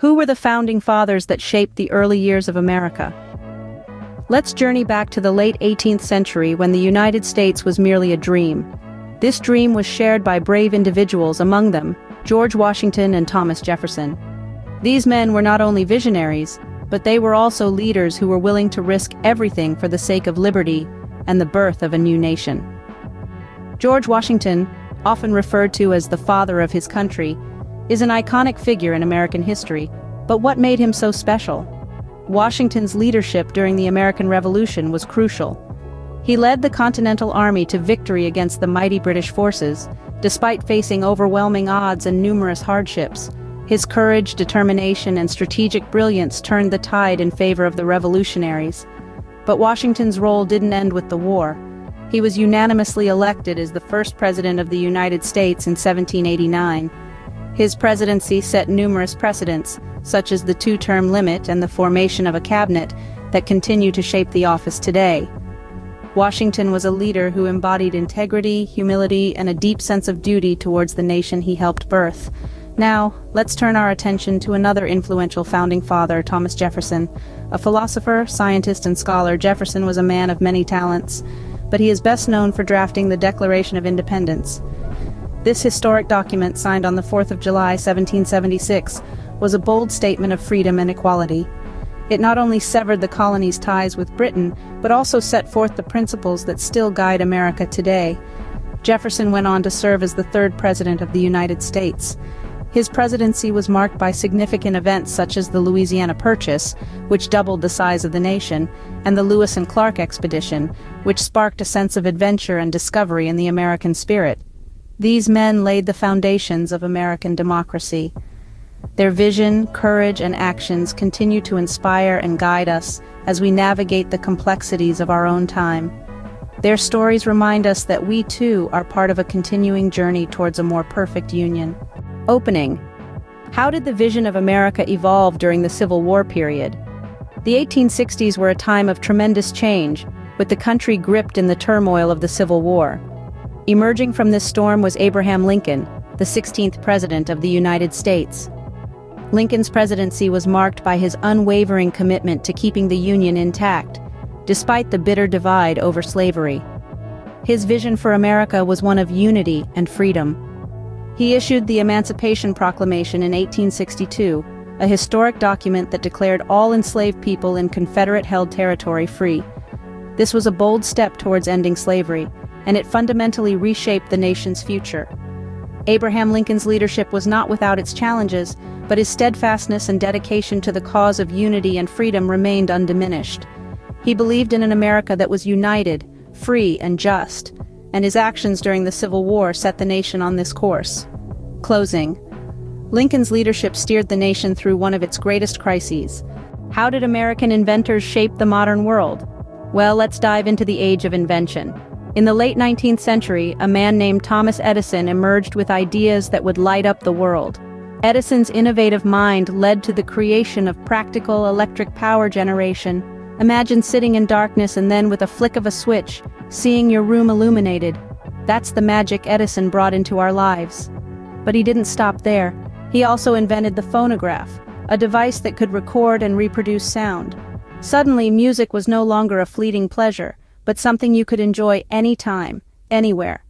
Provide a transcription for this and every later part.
Who were the founding fathers that shaped the early years of America? Let's journey back to the late 18th century when the United States was merely a dream. This dream was shared by brave individuals, among them George Washington and Thomas Jefferson. These men were not only visionaries, but they were also leaders who were willing to risk everything for the sake of liberty and the birth of a new nation. George Washington, often referred to as the father of his country, is an iconic figure in American history, but what made him so special? Washington's leadership during the American Revolution was crucial. He led the Continental Army to victory against the mighty British forces, despite facing overwhelming odds and numerous hardships. His courage, determination, and strategic brilliance turned the tide in favor of the revolutionaries. But Washington's role didn't end with the war. He was unanimously elected as the first president of the United States in 1789. His presidency set numerous precedents, such as the two-term limit and the formation of a cabinet, that continue to shape the office today. Washington was a leader who embodied integrity, humility, and a deep sense of duty towards the nation he helped birth. Now, let's turn our attention to another influential founding father, Thomas Jefferson. A philosopher, scientist, and scholar, Jefferson was a man of many talents, but he is best known for drafting the Declaration of Independence. This historic document, signed on the 4th of July, 1776, was a bold statement of freedom and equality. It not only severed the colony's ties with Britain, but also set forth the principles that still guide America today. Jefferson went on to serve as the third president of the United States. His presidency was marked by significant events such as the Louisiana Purchase, which doubled the size of the nation, and the Lewis and Clark expedition, which sparked a sense of adventure and discovery in the American spirit. These men laid the foundations of American democracy. Their vision, courage, and actions continue to inspire and guide us as we navigate the complexities of our own time. Their stories remind us that we too are part of a continuing journey towards a more perfect union. Opening. How did the vision of America evolve during the Civil War period? The 1860s were a time of tremendous change, with the country gripped in the turmoil of the Civil War. Emerging from this storm was Abraham Lincoln, the 16th President of the United States. Lincoln's presidency was marked by his unwavering commitment to keeping the Union intact, despite the bitter divide over slavery. His vision for America was one of unity and freedom. He issued the Emancipation Proclamation in 1862, a historic document that declared all enslaved people in Confederate-held territory free. This was a bold step towards ending slavery, and it fundamentally reshaped the nation's future. Abraham Lincoln's leadership was not without its challenges, but his steadfastness and dedication to the cause of unity and freedom remained undiminished. He believed in an America that was united, free, and just, and his actions during the Civil War set the nation on this course. Closing. Lincoln's leadership steered the nation through one of its greatest crises. How did American inventors shape the modern world? Well, let's dive into the age of invention. In the late 19th century, a man named Thomas Edison emerged with ideas that would light up the world. Edison's innovative mind led to the creation of practical electric power generation. Imagine sitting in darkness and then, with a flick of a switch, seeing your room illuminated. That's the magic Edison brought into our lives. But he didn't stop there. He also invented the phonograph, a device that could record and reproduce sound. Suddenly, music was no longer a fleeting pleasure, but something you could enjoy anytime, anywhere.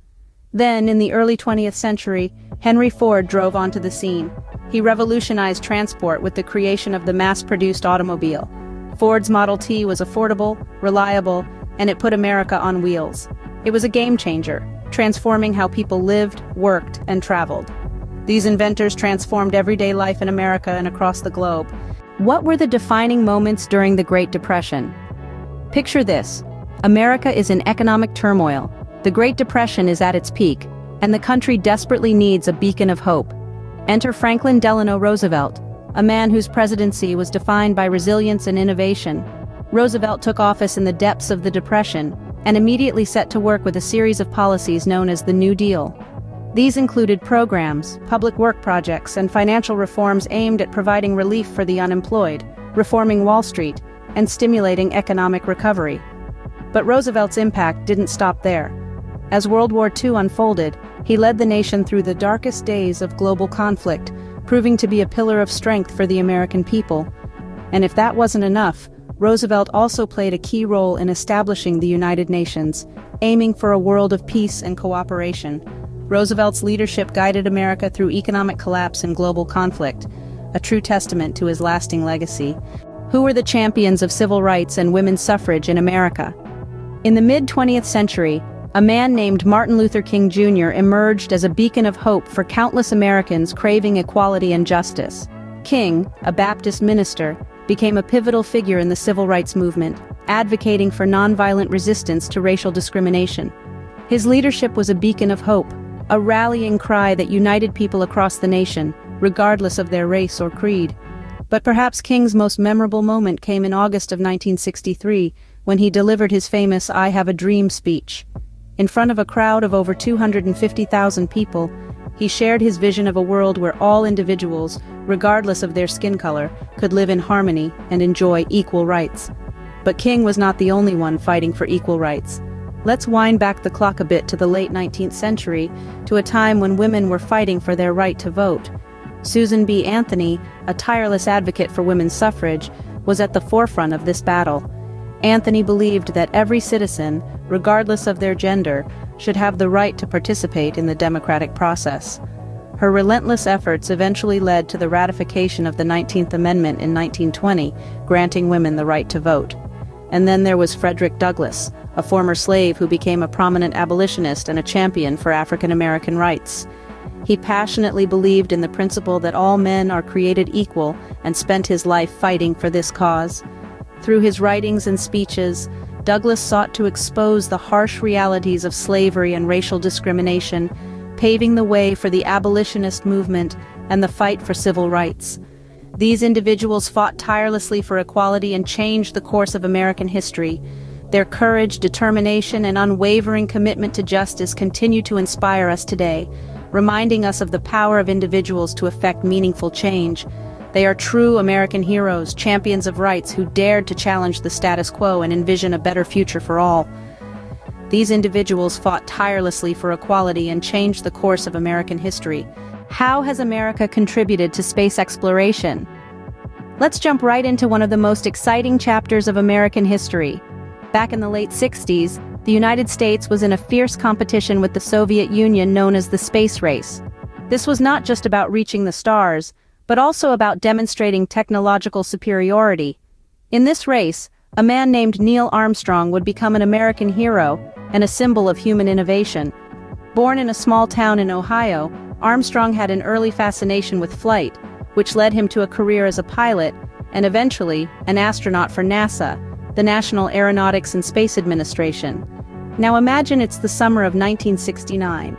Then, in the early 20th century, Henry Ford drove onto the scene. He revolutionized transport with the creation of the mass-produced automobile. Ford's Model T was affordable, reliable, and it put America on wheels. It was a game-changer, transforming how people lived, worked, and traveled. These inventors transformed everyday life in America and across the globe. What were the defining moments during the Great Depression? Picture this. America is in economic turmoil. The Great Depression is at its peak, and the country desperately needs a beacon of hope. Enter Franklin Delano Roosevelt, a man whose presidency was defined by resilience and innovation. Roosevelt took office in the depths of the Depression and immediately set to work with a series of policies known as the New Deal. These included programs, public work projects, and financial reforms aimed at providing relief for the unemployed, reforming Wall Street, and stimulating economic recovery. But Roosevelt's impact didn't stop there. As World War II unfolded, he led the nation through the darkest days of global conflict, proving to be a pillar of strength for the American people. And if that wasn't enough, Roosevelt also played a key role in establishing the United Nations, aiming for a world of peace and cooperation. Roosevelt's leadership guided America through economic collapse and global conflict, a true testament to his lasting legacy. Who were the champions of civil rights and women's suffrage in America? In the mid-20th century, a man named Martin Luther King Jr. emerged as a beacon of hope for countless Americans craving equality and justice. King, a Baptist minister, became a pivotal figure in the civil rights movement, advocating for nonviolent resistance to racial discrimination. His leadership was a beacon of hope, a rallying cry that united people across the nation, regardless of their race or creed. But perhaps King's most memorable moment came in August of 1963, when he delivered his famous "I Have a Dream" speech. In front of a crowd of over 250,000 people, he shared his vision of a world where all individuals, regardless of their skin color, could live in harmony and enjoy equal rights. But King was not the only one fighting for equal rights. Let's wind back the clock a bit to the late 19th century, to a time when women were fighting for their right to vote. Susan B. Anthony, a tireless advocate for women's suffrage, was at the forefront of this battle. Anthony believed that every citizen, regardless of their gender, should have the right to participate in the democratic process. Her relentless efforts eventually led to the ratification of the 19th Amendment in 1920, granting women the right to vote. And then there was Frederick Douglass, a former slave who became a prominent abolitionist and a champion for African American rights. He passionately believed in the principle that all men are created equal and spent his life fighting for this cause. Through his writings and speeches, Douglass sought to expose the harsh realities of slavery and racial discrimination, paving the way for the abolitionist movement and the fight for civil rights. These individuals fought tirelessly for equality and changed the course of American history. Their courage, determination, and unwavering commitment to justice continue to inspire us today, reminding us of the power of individuals to effect meaningful change. They are true American heroes, champions of rights who dared to challenge the status quo and envision a better future for all. These individuals fought tirelessly for equality and changed the course of American history. How has America contributed to space exploration? Let's jump right into one of the most exciting chapters of American history. Back in the late 60s, the United States was in a fierce competition with the Soviet Union known as the space race. This was not just about reaching the stars, but also about demonstrating technological superiority. In this race, a man named Neil Armstrong would become an American hero and a symbol of human innovation. Born in a small town in Ohio, Armstrong had an early fascination with flight, which led him to a career as a pilot and eventually an astronaut for NASA, the National Aeronautics and Space Administration. Now imagine it's the summer of 1969.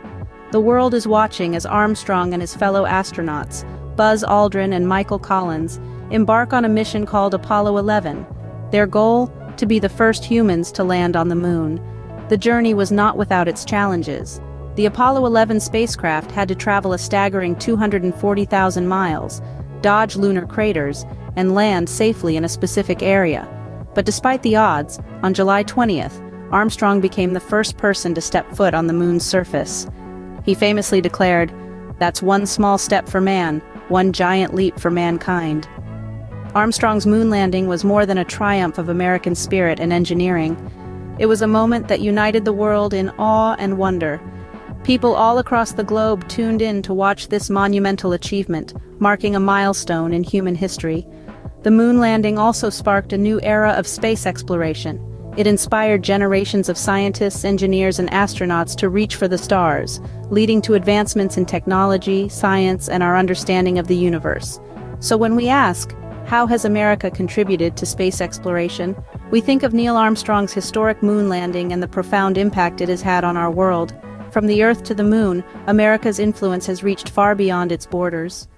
The world is watching as Armstrong and his fellow astronauts, Buzz Aldrin and Michael Collins, embark on a mission called Apollo 11. Their goal? To be the first humans to land on the moon. The journey was not without its challenges. The Apollo 11 spacecraft had to travel a staggering 240,000 miles, dodge lunar craters, and land safely in a specific area. But despite the odds, on July 20th, Armstrong became the first person to step foot on the moon's surface. He famously declared, "That's one small step for man, one giant leap for mankind." Armstrong's moon landing was more than a triumph of American spirit and engineering. It was a moment that united the world in awe and wonder. People all across the globe tuned in to watch this monumental achievement, marking a milestone in human history. The moon landing also sparked a new era of space exploration. It inspired generations of scientists, engineers, and astronauts to reach for the stars, leading to advancements in technology, science, and our understanding of the universe. So when we ask, how has America contributed to space exploration? We think of Neil Armstrong's historic moon landing and the profound impact it has had on our world. From the Earth to the moon, America's influence has reached far beyond its borders.